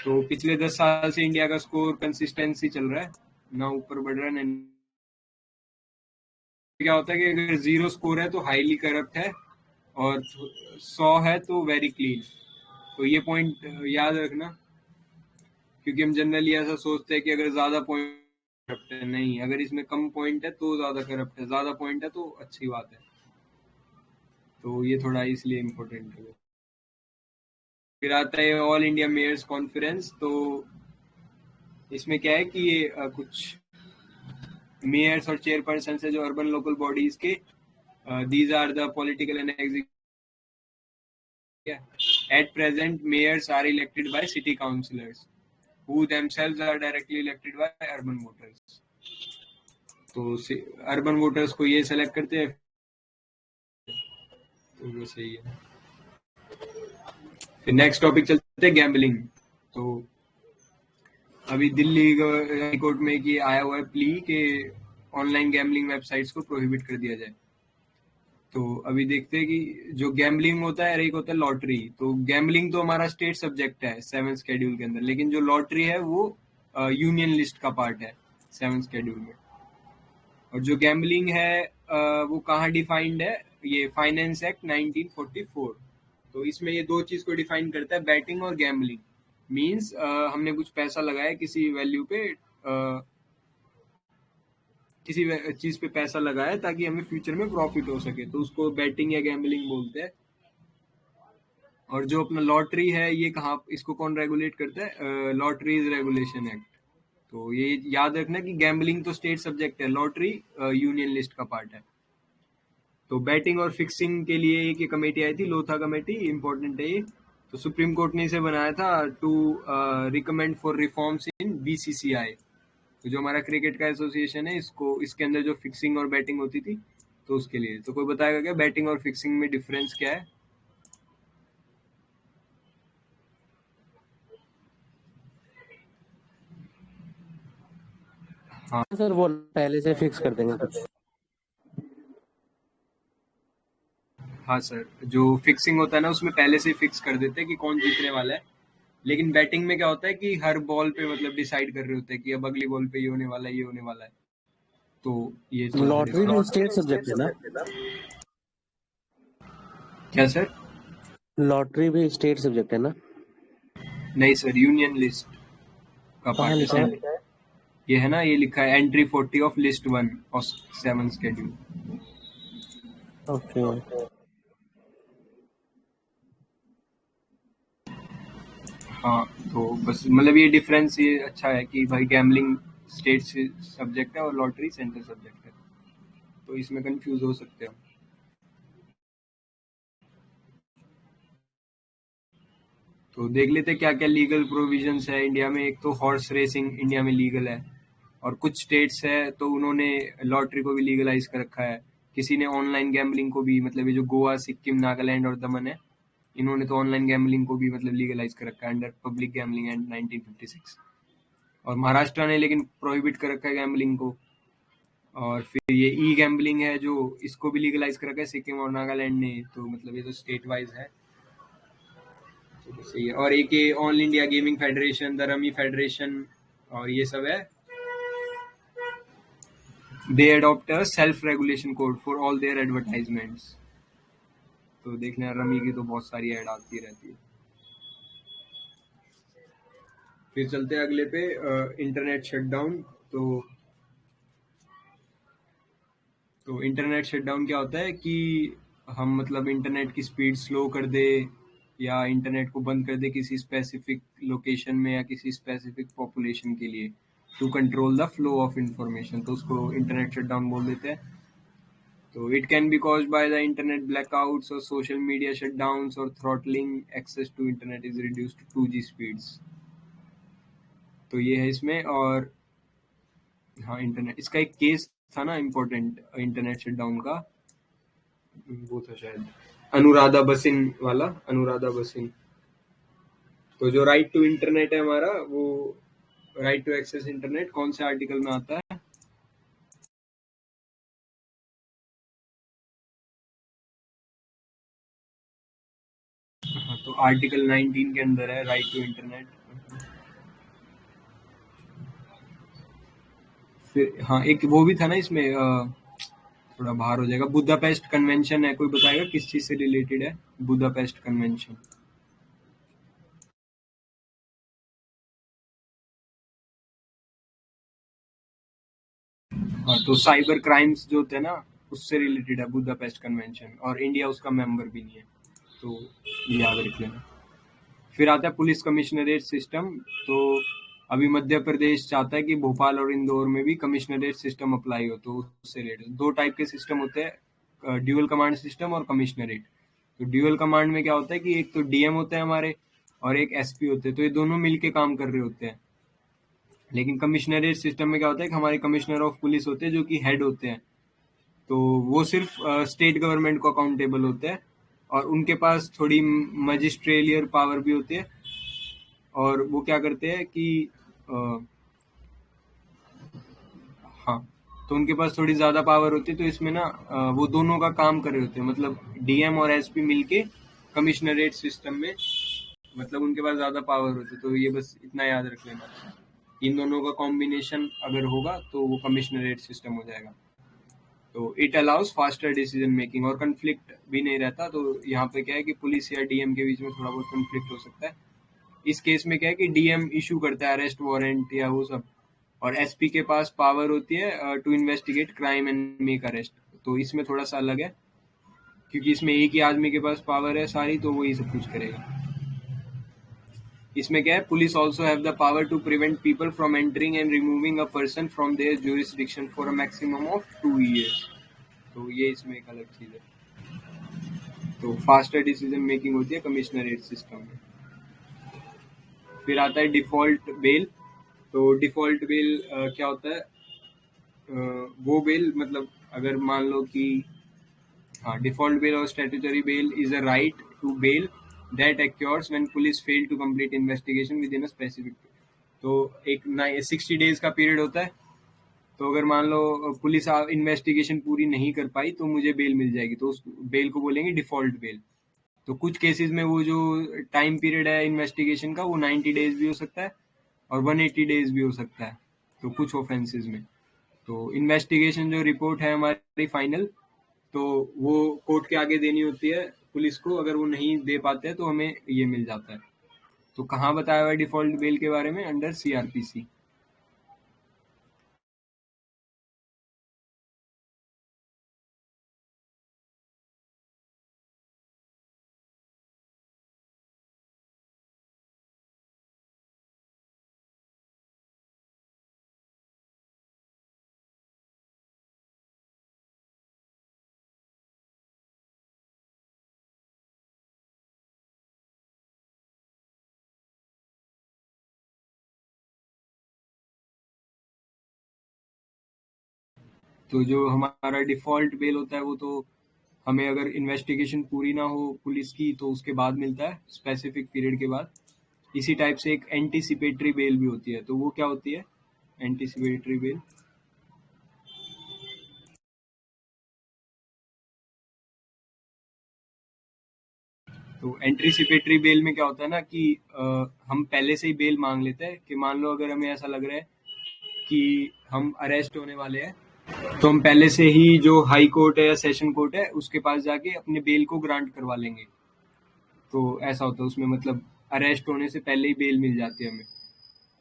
तो पिछले 10 साल से इंडिया का स्कोर कंसिस्टेंसी चल रहा है, ना ऊपर बढ़ रहा है। क्या होता है कि अगर 0 स्कोर है तो हाईली करप्ट है, और 100 है तो वेरी क्लीन। तो ये पॉइंट याद रखना, क्योंकि हम जनरली ऐसा सोचते हैं कि अगर ज्यादा पॉइंट करप्ट है, नहीं, अगर इसमें कम पॉइंट है तो ज्यादा करप्ट है, ज्यादा पॉइंट है तो अच्छी बात है। तो ये थोड़ा इसलिए इम्पोर्टेंट है। फिर आता है ऑल इंडिया मेयर्स कॉन्फ्रेंस। तो इसमें क्या है कि ये कुछ मेयर्स और चेयरपर्सन है जो अर्बन लोकल बॉडीज के, these are the political and executive. At present mayors are elected by city councillors who themselves are directly elected by urban voters। तो अर्बन वोटर्स को ये सेलेक्ट करते हैं, तो वो सही है। फिर नेक्स्ट टॉपिक चलते हैं गैम्बलिंग। तो अभी दिल्ली हाई कोर्ट में कि आया हुआ है प्ली के ऑनलाइन गैम्बलिंग वेबसाइट्स को प्रोहिबिट कर दिया जाए। तो अभी देखते हैं कि जो गैम्बलिंग होता है और एक होता है लॉटरी। तो गैम्बलिंग तो हमारा स्टेट सब्जेक्ट है 7th शेड्यूल के अंदर, लेकिन जो लॉटरी है वो यूनियन लिस्ट का पार्ट है 7th शेड्यूल में। और जो गैम्बलिंग है वो कहाँ डिफाइंड है? ये फाइनेंस एक्ट 1944। तो इसमें ये दो चीज को डिफाइन करता है, बैटिंग और गैम्बलिंग। मींस हमने कुछ पैसा लगाया किसी वैल्यू पे, किसी चीज पे पैसा लगाया ताकि हमें फ्यूचर में प्रॉफिट हो सके, तो उसको बैटिंग या गैम्बलिंग बोलते हैं। और जो अपना लॉटरी है, ये कहाँ, इसको कौन रेगुलेट करता है? Lotteries regulation act. तो ये याद रखना कि गैम्बलिंग तो स्टेट सब्जेक्ट है, लॉटरी यूनियन लिस्ट का पार्ट है। तो बैटिंग और फिक्सिंग के लिए एक कमेटी आई थी, लोथा कमेटी, इंपॉर्टेंट है ये। तो सुप्रीम कोर्ट ने इसे बनाया था to recommend for reforms in BCCI. तो जो हमारा क्रिकेट का एसोसिएशन है, इसको, इसके अंदर जो फिक्सिंग और बैटिंग होती थी, तो उसके लिए। तो कोई बताएगा क्या बैटिंग और फिक्सिंग में डिफरेंस क्या है? हाँ सर, वो पहले से फिक्स कर देंगे कुछ। हाँ सर, जो फिक्सिंग होता है ना उसमें पहले से फिक्स कर देते हैं कि कौन जीतने वाला है। लेकिन बैटिंग में क्या होता है कि हर बॉल पे मतलब डिसाइड कर रहे होते हैं कि अब अगली बॉल पे ये होने वाला है, ये होने वाला है। तो ये थोड़ा सा लॉटरी भी स्टेट सब्जेक्ट है ना? क्या सर? लॉटरी भी स्टेट सब्जेक्ट है ना? नहीं सर, यूनियन लिस्ट का कहाँ पार्ट लिखा है। है? ये है ना, ये लिखा है एंट्री 40 ऑफ लिस्ट 1 और 7 शेड्यूल। ओके। हाँ, तो बस मतलब ये डिफरेंस ये अच्छा है कि भाई गैम्बलिंग स्टेट सब्जेक्ट है और लॉटरी सेंट्रल सब्जेक्ट है, तो इसमें कंफ्यूज हो सकते हो। तो देख लेते क्या क्या लीगल प्रोविजंस है इंडिया में। एक तो हॉर्स रेसिंग इंडिया में लीगल है, और कुछ स्टेट्स है तो उन्होंने लॉटरी को भी लीगलाइज कर रखा है। किसी ने ऑनलाइन गैम्बलिंग को भी, मतलब ये जो गोवा, सिक्किम, नागालैंड और दमन है, इन्होंने तो ऑनलाइन गैम्बलिंग को भी मतलब लीगलाइज कर रखा है अंडर पब्लिक गैम्बलिंग एक्ट 1956। और महाराष्ट्र ने लेकिन प्रोहिबिट कर रखा है गैम्बलिंग को। और फिर ये ई गैम्बलिंग है जो, इसको भी लीगलाइज कर रखा है सिक्किम और नागालैंड ने। तो मतलब ये तो स्टेट वाइज है, तो सही है। और एक ये all India gaming federation, the rummy federation, और ये सब है। They adopt a self regulation code for all their advertisements. तो देखना, रमी की तो बहुत सारी ऐड आती रहती है। फिर चलते हैं अगले पे, इंटरनेट शटडाउन। तो इंटरनेट शटडाउन क्या होता है कि हम मतलब इंटरनेट की स्पीड स्लो कर दे या इंटरनेट को बंद कर दे किसी स्पेसिफिक लोकेशन में या किसी स्पेसिफिक पॉपुलेशन के लिए, to control the flow of information, तो उसको इंटरनेट शटडाउन बोल देते हैं। तो it can be caused by the internet blackouts or social media shutdowns or throttling access to internet is reduced to 2G speeds। तो ये है इसमें। और हाँ, इंटरनेट इसका एक केस था ना इम्पोर्टेंट इंटरनेट शटडाउन का, वो था शायद अनुराधा बसिन वाला, अनुराधा बसिन। तो जो राइट टू इंटरनेट है हमारा, वो राइट टू एक्सेस इंटरनेट कौन से आर्टिकल में आता है? हाँ, तो आर्टिकल 19 के अंदर है राइट टू इंटरनेट। फिर हाँ, एक वो भी था ना इसमें, थोड़ा बाहर हो जाएगा, बुदापेस्ट कन्वेंशन है, कोई बताएगा किस चीज से रिलेटेड है बुदापेस्ट कन्वेंशन? हाँ, तो साइबर क्राइम्स जो होते हैं ना, उससे रिलेटेड है बुदापेस्ट कन्वेंशन, और इंडिया उसका मेंबर भी नहीं है, तो ये याद रख लेना। फिर आता है पुलिस कमिश्नरेट सिस्टम। तो अभी मध्य प्रदेश चाहता है कि भोपाल और इंदौर में भी कमिश्नरेट सिस्टम अप्लाई हो, तो उससे रिलेटेड दो टाइप के सिस्टम होते हैं, ड्यूअल कमांड सिस्टम और कमिश्नरेट। तो ड्यूअल कमांड में क्या होता है कि एक तो डीएम होते हैं हमारे और एक एसपी होते हैं, तो ये दोनों मिलके काम कर रहे होते हैं। लेकिन कमिश्नरेट सिस्टम में क्या होता है कि हमारे कमिश्नर ऑफ पुलिस होते हैं जो कि हेड होते हैं, तो वो सिर्फ स्टेट गवर्नमेंट को अकाउंटेबल होते हैं, और उनके पास थोड़ी मजिस्ट्रेलियर पावर भी होती है। और वो क्या करते हैं कि हाँ, तो उनके पास थोड़ी ज्यादा पावर होती है, तो इसमें ना वो दोनों का काम कर रहे होते हैं, मतलब डीएम और एसपी मिलके कमिश्नरेट सिस्टम में, मतलब उनके पास ज्यादा पावर होती है। तो ये बस इतना याद रख लेना, इन दोनों का कॉम्बिनेशन अगर होगा तो वो कमिश्नरेट सिस्टम हो जाएगा। तो it allows faster decision making, और कंफ्लिक्ट भी नहीं रहता। तो यहाँ पे क्या है कि पुलिस या डीएम के बीच में थोड़ा बहुत कंफ्लिक्ट हो सकता है। इस केस में क्या है कि डीएम इशू करता है अरेस्ट वारंट या वो सब, और एसपी के पास पावर होती है to investigate crime and make arrest. तो इसमें थोड़ा सा अलग है, क्योंकि इसमें एक ही आदमी के पास पावर है सारी, तो वही सब कुछ करेगा। इसमें क्या है, police also have the power to prevent people from entering and removing a person from their jurisdiction for a maximum of 2 years। तो ये इसमें एक अलग चीज है। तो फास्टर डिसीजन मेकिंग होती है कमिश्नरेट सिस्टम में। फिर आता है डिफॉल्ट बेल। तो डिफॉल्ट बेल क्या होता है, वो बेल मतलब अगर मान लो कि हाँ, डिफॉल्ट बेल और statutory bail is a right to bail that accrues when police fail to complete investigation within a specific. तो एक 60 डेज का पीरियड होता है, तो अगर मान लो पुलिस इन्वेस्टिगेशन पूरी नहीं कर पाई तो मुझे बेल मिल जाएगी, तो उस बेल को बोलेंगे डिफॉल्ट बेल। तो कुछ केसेस में वो जो टाइम पीरियड है इन्वेस्टिगेशन का, वो 90 डेज भी हो सकता है और 180 डेज भी हो सकता है, तो कुछ ऑफेंसेस में। तो इन्वेस्टिगेशन जो रिपोर्ट है हमारी फाइनल, तो वो कोर्ट के आगे देनी होती है पुलिस को, अगर वो नहीं दे पाते हैं तो हमें ये मिल जाता है। तो कहाँ बताया हुआ है डिफॉल्ट बेल के बारे में? Under CrPC. तो जो हमारा डिफॉल्ट बेल होता है वो तो हमें अगर इन्वेस्टिगेशन पूरी ना हो पुलिस की तो उसके बाद मिलता है, स्पेसिफिक पीरियड के बाद। इसी टाइप से एक एंटीसिपेटरी बेल भी होती है, तो वो क्या होती है एंटीसिपेटरी बेल? तो एंटीसिपेटरी बेल में क्या होता है ना कि हम पहले से ही बेल मांग लेते हैं, कि मान लो अगर हमें ऐसा लग रहा है कि हम अरेस्ट होने वाले हैं, तो हम पहले से ही जो हाई कोर्ट है या सेशन कोर्ट है उसके पास जाके अपने बेल को ग्रांट करवा लेंगे। तो ऐसा होता है उसमें, मतलब अरेस्ट होने से पहले ही बेल मिल जाती है हमें।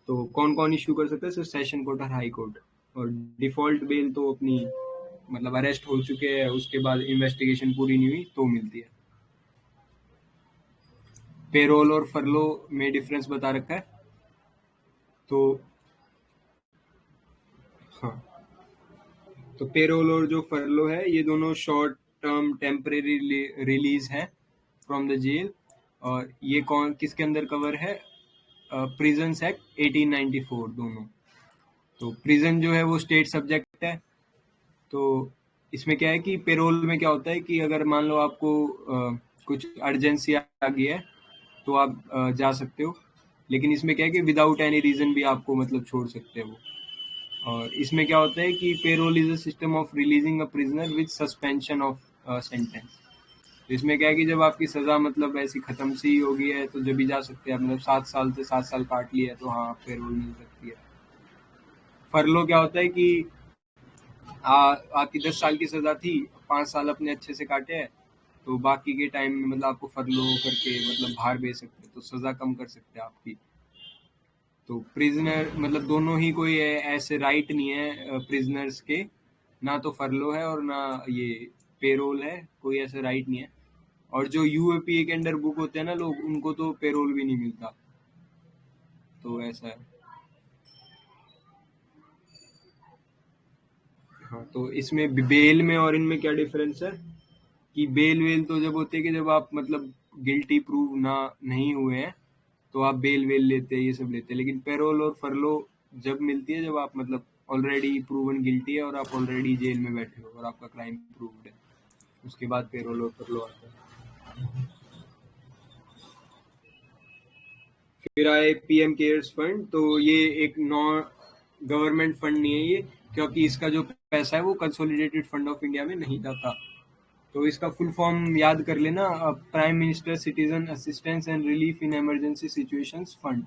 तो कौन कौन इश्यू कर सकता है? सिर्फ सेशन कोर्ट और हाई कोर्ट। और डिफॉल्ट बेल तो अपनी मतलब अरेस्ट हो चुके हैं, उसके बाद इन्वेस्टिगेशन पूरी नहीं हुई तो मिलती है। पेरोल और फरलो में डिफरेंस बता रखा है। तो हाँ, तो पेरोल और जो फरलो है ये दोनों शॉर्ट टर्म टेम्परेरी रिलीज है फ्रॉम द जेल। और ये कौन किसके अंदर कवर है? प्रिजन्स एक्ट 1894 दोनों। तो प्रिजन जो है वो स्टेट सब्जेक्ट है। तो इसमें क्या है कि पेरोल में क्या होता है कि अगर मान लो आपको कुछ अर्जेंसी आ गई है तो आप जा सकते हो। लेकिन इसमें क्या है कि विदाउट एनी रीजन भी आपको मतलब छोड़ सकते हैं वो। और इसमें क्या होता है कि payroll is a system of releasing a prisoner with suspension of sentence. तो इसमें क्या है कि जब आपकी सजा मतलब ऐसी खत्म सी हो गई है तो जब भी जा सकते हैं। मतलब 7 साल से 7 साल काट लिया है तो हाँ पेरोल मिल सकती है। फरलो क्या होता है कि आपकी 10 साल की सजा थी, 5 साल अपने अच्छे से काटे हैं, तो बाकी के टाइम में मतलब आपको फरलो करके मतलब बाहर भेज सकते हैं, तो सजा कम कर सकते हैं आपकी। तो प्रिजनर मतलब दोनों ही कोई ऐसे राइट नहीं है प्रिजनर्स के, ना तो फरलो है और ना ये पेरोल है, कोई ऐसा राइट नहीं है। और जो यूएपीए के अंडर बुक होते हैं ना लोग, उनको तो पेरोल भी नहीं मिलता। तो ऐसा है। हाँ, तो इसमें बेल में और इनमें क्या डिफरेंस है कि बेल वेल तो जब होते है कि जब आप मतलब गिल्टी प्रूव ना नहीं हुए हैं तो आप बेल वेल लेते हैं, ये सब लेते हैं। लेकिन पेरोल और फरलो जब मिलती है जब आप मतलब ऑलरेडी प्रूवन गिल्टी है और आप ऑलरेडी जेल में बैठे हो और आपका क्राइम प्रूव्ड है, उसके बाद पेरोल और फरलो आता है। फिर आए पीएम केयर्स फंड। तो ये एक नॉन गवर्नमेंट फंड नहीं है ये, क्योंकि इसका जो पैसा है वो कंसोलिडेटेड फंड ऑफ इंडिया में नहीं जाता। तो इसका फुल फॉर्म याद कर लेना, prime minister citizen assistance and relief in emergency situations fund.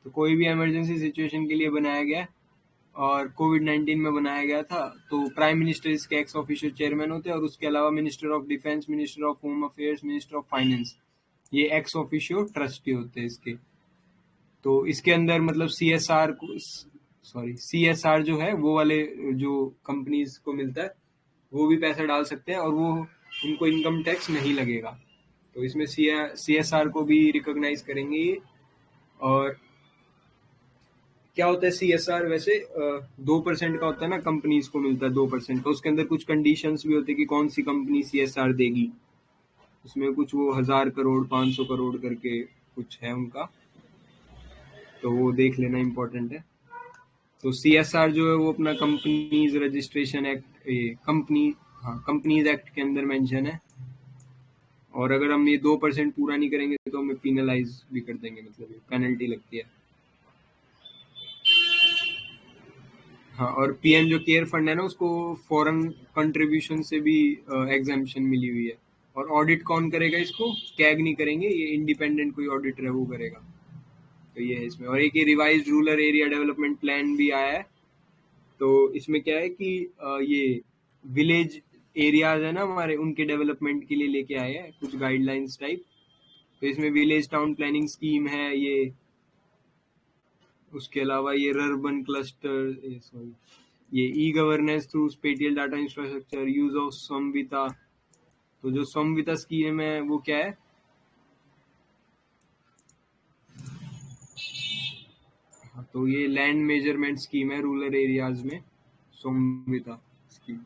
तो कोई भी इमरजेंसी सिचुएशन के लिए बनाया गया है और कोविड-19 में बनाया गया था। तो प्राइम मिनिस्टर इसके एक्स ऑफिशियो चेयरमैन होते हैं और उसके अलावा minister of defence, minister of home affairs, minister of finance, ये एक्स ऑफिशियो ट्रस्टी होते हैं इसके। तो इसके अंदर मतलब सीएसआर को सीएसआर जो है वो वाले जो कंपनीज को मिलता है वो भी पैसा डाल सकते हैं और वो उनको इनकम टैक्स नहीं लगेगा। तो इसमें सीएसआर को भी रिकॉग्नाइज करेंगे ये। और क्या होता है सीएसआर वैसे 2% का होता है ना, कंपनीज को मिलता है 2% का। उसके अंदर कुछ कंडीशंस भी होते हैं कि कौन सी कंपनी सीएसआर देगी। उसमें कुछ वो 1000 करोड़ 500 करोड़ करके कुछ है उनका, तो वो देख लेना इम्पोर्टेंट है। तो सीएसआर जो है वो अपना कंपनीज रजिस्ट्रेशन एक्ट, कंपनी हाँ कंपनीज एक्ट के अंदर मेंशन है। और अगर हम ये 2% पूरा नहीं करेंगे तो हमें पिनलाइज भी कर देंगे, मतलब पेनल्टी लगती है। हाँ, और पीएम जो केयर फंड है ना उसको फॉरेन कंट्रीब्यूशन से भी एग्जाम्पशन मिली हुई है। और ऑडिट कौन करेगा इसको? कैग नहीं करेंगे, ये इंडिपेंडेंट कोई ऑडिटर है वो करेगा। तो ये है इसमें। और एक ये revised rural area development plan भी आया है। तो इसमें क्या है कि ये विलेज एरियाज है ना हमारे, उनके डेवलपमेंट के लिए लेके आए हैं कुछ गाइडलाइंस टाइप। तो इसमें विलेज टाउन प्लानिंग स्कीम है ये, उसके अलावा ये अर्बन क्लस्टर, सॉरी, ये e governance through spatial data infrastructure, use of Savita. तो जो संविता स्कीम है वो क्या है? तो ये लैंड मेजरमेंट स्कीम है रूरल एरियाज में, संविता स्कीम।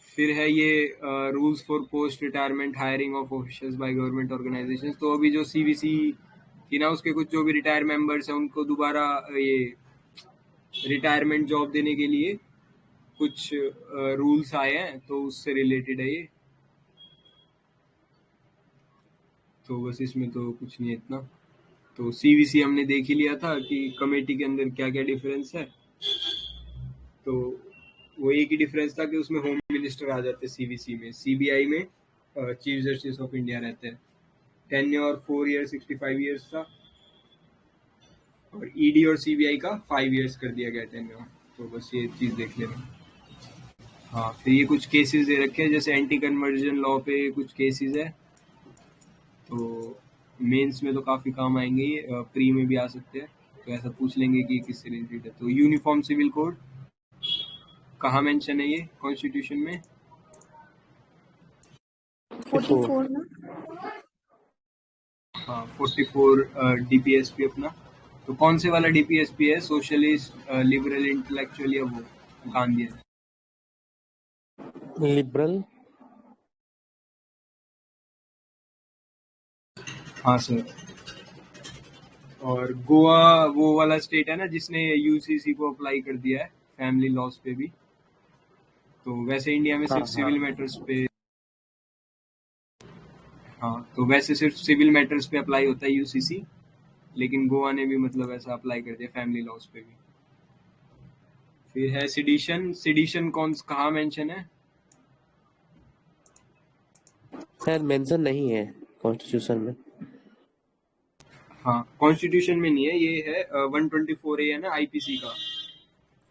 फिर है ये rules for post retirement hiring of officers by government organisation. तो अभी जो सीवीसी थी ना उसके कुछ जो भी रिटायर मेंबर्स हैं उनको दोबारा ये रिटायरमेंट जॉब देने के लिए कुछ रूल्स आए हैं, तो उससे रिलेटेड है ये। तो बस इसमें तो कुछ नहीं है इतना। तो सीवीसी हमने देख ही लिया था कि कमेटी के अंदर क्या क्या डिफरेंस है। तो वो एक ही डिफरेंस था कि उसमें होम मिनिस्टर आ जाते सीवीसी में। सीबीआई में चीफ जस्टिस ऑफ इंडिया रहते हैं। टेन्योर 4 ईयर 65 ईयर्स था और ईडी और सीबीआई का 5 ईयर्स कर दिया गया टेन्योर। तो बस ये चीज देख लेना। हाँ, फिर ये कुछ केसेस दे रखे हैं, जैसे एंटी कन्वर्जन लॉ पे कुछ केसेस है। तो मेंस में तो काफी काम आएंगे ये, प्री में भी आ सकते हैं। तो ऐसा पूछ लेंगे कि किससे रिलेटेड है। तो यूनिफॉर्म सिविल कोड कहाँ मेंशन है ये कॉन्स्टिट्यूशन में? 44। 44 ना। हाँ 44 डीपीएसपी अपना। तो कौन से वाला डीपीएसपी है, सोशलिस्ट लिबरल इंटेलेक्चुअल या वो गांधीयन? लिबरल। हाँ सर। और गोवा वो वाला स्टेट है ना जिसने यूसीसी को अप्लाई कर दिया है फैमिली लॉस पे भी। तो वैसे इंडिया में हाँ सिर्फ हाँ सिविल मैटर्स पे, हाँ तो वैसे सिर्फ सिविल मैटर्स पे अप्लाई होता है यूसीसी, लेकिन गोवा ने भी मतलब ऐसा अप्लाई कर दिया फैमिली लॉस पे भी। फिर है सिडिशन। सिडिशन कौन कहाँ मेंशन है? शायद मेंशन नहीं है कॉन्स्टिट्यूशन में। हाँ कॉन्स्टिट्यूशन में नहीं है, ये है 124A है ना आईपीसी का,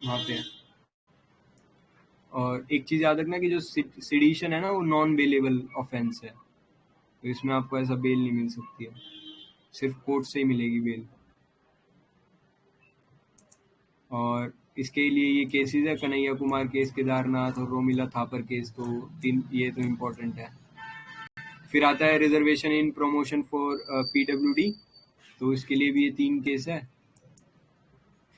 वहाँ पे है। और एक चीज याद रखना कि जो सिडिशन है ना वो नॉन बेलेबल ऑफेंस है, तो इसमें आपको ऐसा बेल नहीं मिल सकती है, सिर्फ कोर्ट से ही मिलेगी बेल। और इसके लिए ये केसेस है कन्हैया कुमार केस, केदारनाथ और रोमिला थापर केस, तो तीन ये तो इम्पोर्टेंट है। फिर आता है reservation in promotion for PWD, तो इसके लिए भी ये 3 केस है।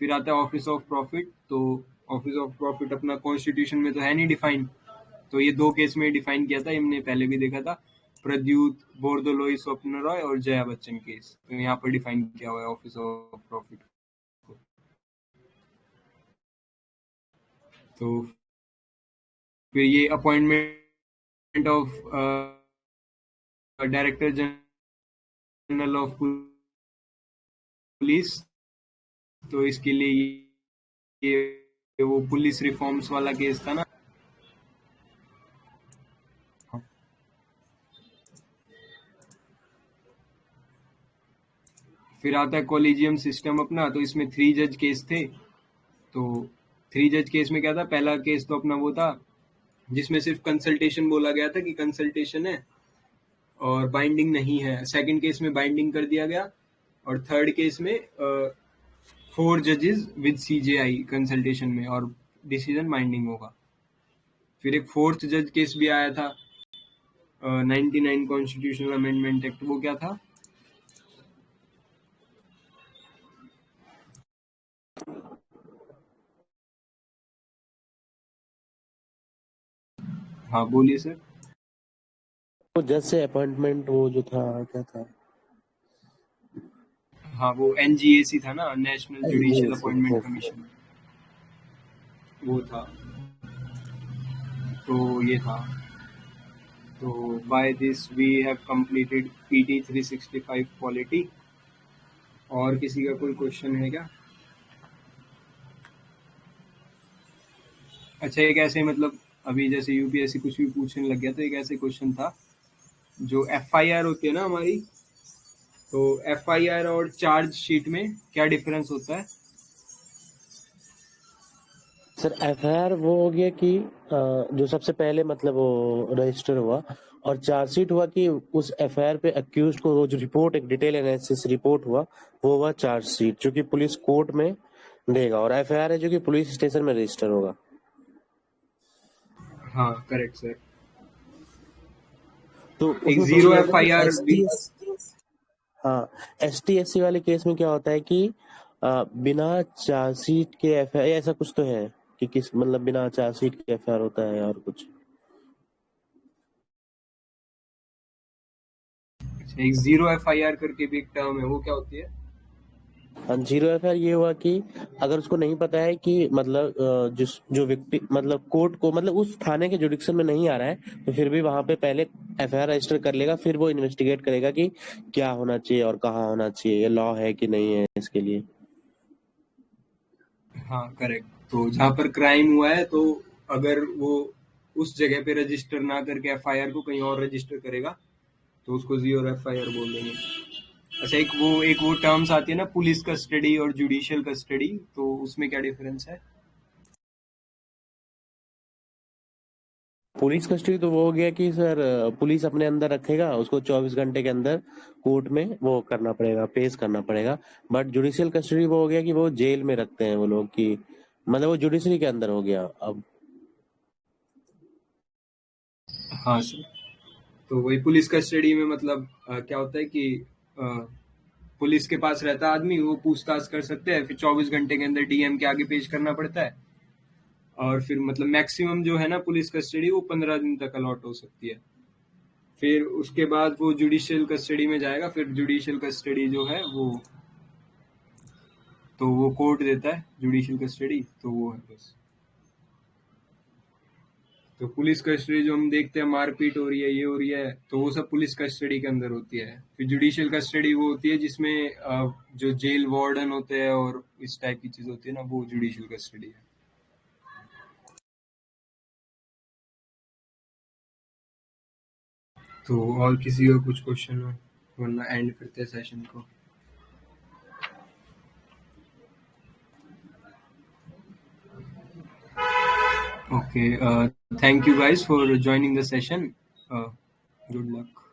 फिर आता है ऑफिस ऑफ प्रॉफिट। तो ऑफिस ऑफ प्रॉफिट अपना कॉन्स्टिट्यूशन में तो है नहीं डिफाइन, तो ये 2 केस में डिफाइन किया था, हमने पहले भी देखा था, प्रद्युत बोरदोलोई स्वप्न रॉय और जया बच्चन केस। तो यहाँ पर डिफाइन किया हुआ है ऑफिस ऑफ प्रॉफिट को। तो फिर ये appointment of director general of police, तो इसके लिए ये वो पुलिस रिफॉर्म्स वाला केस था ना। फिर आता है कॉलेजियम सिस्टम अपना, तो इसमें 3 जज केस थे। तो 3 जज केस में क्या था, पहला केस तो अपना वो था जिसमें सिर्फ कंसल्टेशन बोला गया था कि कंसल्टेशन है और बाइंडिंग नहीं है। सेकंड केस में बाइंडिंग कर दिया गया, और थर्ड केस में 4 जजेस विद सीजेआई कंसल्टेशन में, और डिसीजन बाइंडिंग होगा। फिर एक 4th जज केस भी आया था 99 कॉन्स्टिट्यूशनल अमेंडमेंट एक्ट, वो क्या था? हाँ बोलिए सर। वो जज से अपॉइंटमेंट वो जो था क्या था? हाँ वो एनजीएसी था ना, national judicial Yes, appointment okay. Commission, वो था। तो ये था। तो by this we have completed PT 365 polity. और किसी का कोई क्वेश्चन है क्या? अच्छा एक ऐसे मतलब अभी जैसे यूपीएससी कुछ भी पूछने लग गया, तो एक ऐसे क्वेश्चन था, जो एफआईआर होती है ना हमारी, तो एफआईआर और चार्ज शीट में क्या डिफरेंस होता है? सर एफआईआर वो हो गया कि जो सबसे पहले मतलब वो रजिस्टर हुआ, और चार्जशीट हुआ कि उस एफआईआर पे अक्यूज्ड को वो जो रिपोर्ट, एक डिटेल एनालिसिस रिपोर्ट हुआ, वो हुआ चार्जशीट जो कि पुलिस कोर्ट में देगा, और एफआईआर है जो कि पुलिस स्टेशन में रजिस्टर होगा। हाँ करेक्ट सर। तो एक उसमें जीरो पूछा जाता है एफआईआर भी। कि हाँ, एसटी एससी वाले केस में क्या होता है कि बिना चार्जशीट के एफआईआर, ऐसा कुछ तो है कि किस मतलब बिना चार्जशीट के एफआईआर होता है और कुछ। एक जीरो एफआईआर करके भी एक टर्म है, वो क्या होती है? हाँ, जीरो एफआईआर ये हुआ कि अगर उसको नहीं पता है कि मतलब जिस जो व्यक्ति मतलब कोर्ट को मतलब उस थाने के जुडिक्शन में नहीं आ रहा है, तो फिर भी वहां पे पहले एफआईआर रजिस्टर कर लेगा, फिर वो इन्वेस्टिगेट करेगा कि क्या होना चाहिए और कहाँ होना चाहिए, ये लॉ है कि नहीं है इसके लिए। हाँ करेक्ट। तो जहाँ पर क्राइम हुआ है, तो अगर वो उस जगह पे रजिस्टर ना करके एफआईआर को कहीं और रजिस्टर करेगा, तो उसको जीरो एफआईआर बोल देंगे। अच्छा एक वो टर्म्स आती है ना, पुलिस कस्टडी और जुडिशियल कस्टडी, तो उसमें क्या डिफरेंस है? पुलिस कस्टडी तो वो हो गया कि सर पुलिस अपने अंदर रखेगा उसको, 24 घंटे के अंदर कोर्ट में वो करना पड़ेगा, पेश करना पड़ेगा। बट जुडिशियल कस्टडी वो हो गया कि वो जेल में रखते हैं वो लोग, कि मतलब वो जुडिशरी के अंदर हो गया अब। हाँ सर, तो वही पुलिस कस्टडी में मतलब क्या होता है कि अ, पुलिस के पास रहता आदमी, वो पूछताछ कर सकते हैं, फिर 24 घंटे के अंदर डीएम के आगे पेश करना पड़ता है। और फिर मतलब मैक्सिमम जो है ना पुलिस कस्टडी वो 15 दिन तक अलॉट हो सकती है। फिर उसके बाद वो जुडिशियल कस्टडी में जाएगा, फिर जुडिशियल कस्टडी जो है वो तो वो कोर्ट देता है जुडिशियल कस्टडी, तो वो है बस। तो पुलिस कस्टडी जो हम देखते हैं मारपीट हो रही है, ये हो रही है, तो वो सब पुलिस कस्टडी के अंदर होती है। फिर जुडिशियल कस्टडी वो होती है जिसमें जो जेल वार्डन होते हैं और इस टाइप की चीज होती है ना, वो जुडिशियल कस्टडी है। तो और किसी का कुछ क्वेश्चन हो, वरना एंड करते हैं सेशन को। Okay, thank you guys for joining the session. Good luck.